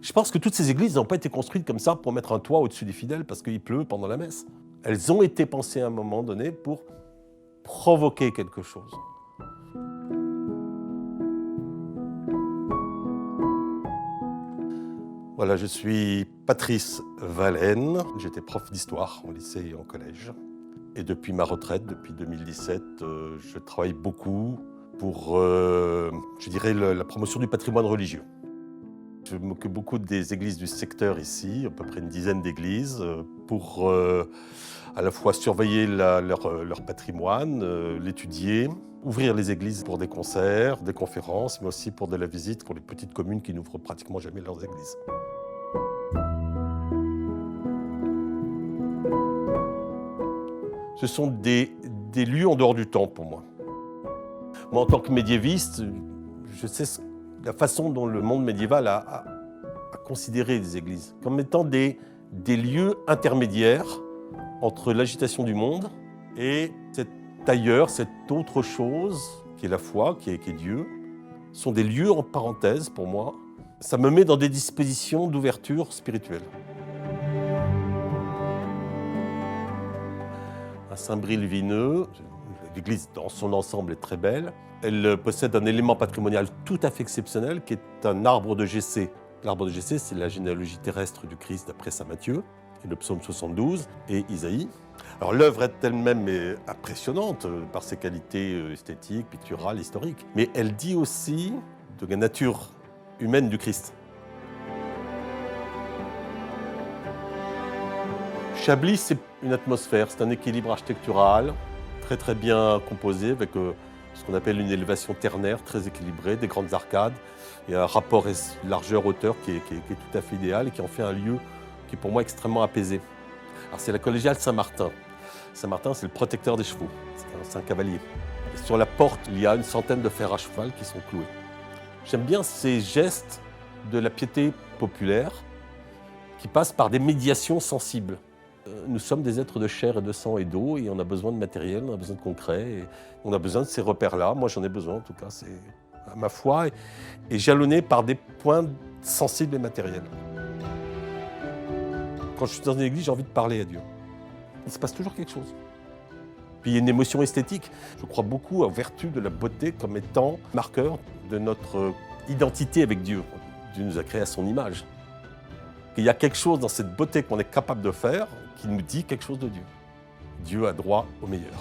Je pense que toutes ces églises n'ont pas été construites comme ça pour mettre un toit au-dessus des fidèles parce qu'il pleut pendant la messe. Elles ont été pensées à un moment donné pour provoquer quelque chose. Voilà, je suis Patrice Valène. J'étais prof d'histoire au lycée et au collège. Et depuis ma retraite, depuis 2017, je travaille beaucoup pour, je dirais, la promotion du patrimoine religieux. Je m'occupe beaucoup des églises du secteur ici, à peu près une dizaine d'églises, pour à la fois surveiller leur patrimoine, l'étudier, ouvrir les églises pour des concerts, des conférences, mais aussi pour de la visite pour les petites communes qui n'ouvrent pratiquement jamais leurs églises. Ce sont des lieux en dehors du temps pour moi. Moi, en tant que médiéviste, je sais la façon dont le monde médiéval a considéré les églises comme étant des lieux intermédiaires entre l'agitation du monde et cet ailleurs, cette autre chose qui est la foi, qui est Dieu. Ce sont des lieux en parenthèse pour moi. Ça me met dans des dispositions d'ouverture spirituelle. À Saint-Brille-Vineux, l'église dans son ensemble est très belle. Elle possède un élément patrimonial tout à fait exceptionnel qui est un arbre de Jessé. L'arbre de Jessé, c'est la généalogie terrestre du Christ d'après saint Matthieu, et le psaume 72 et Isaïe. Alors l'œuvre est elle-même impressionnante par ses qualités esthétiques, picturales, historiques, mais elle dit aussi de la nature humaine du Christ. Chablis, c'est une atmosphère, c'est un équilibre architectural très très bien composé avec ce qu'on appelle une élévation ternaire très équilibrée, des grandes arcades et un rapport largeur-hauteur qui est tout à fait idéal et qui en fait un lieu qui est pour moi extrêmement apaisé. Alors c'est la collégiale Saint-Martin. Saint-Martin, c'est le protecteur des chevaux, c'est un cavalier. Et sur la porte, il y a une centaine de fers à cheval qui sont cloués. J'aime bien ces gestes de la piété populaire qui passent par des médiations sensibles. Nous sommes des êtres de chair et de sang et d'eau et on a besoin de matériel, on a besoin de concret, et on a besoin de ces repères-là. Moi, j'en ai besoin, en tout cas, c'est ma foi est jalonnée par des points sensibles et matériels. Quand je suis dans une église, j'ai envie de parler à Dieu. Il se passe toujours quelque chose. Puis il y a une émotion esthétique. Je crois beaucoup aux vertus de la beauté comme étant marqueur de notre identité avec Dieu. Dieu nous a créés à son image. Il y a quelque chose dans cette beauté qu'on est capable de faire qui nous dit quelque chose de Dieu. Dieu a droit au meilleur.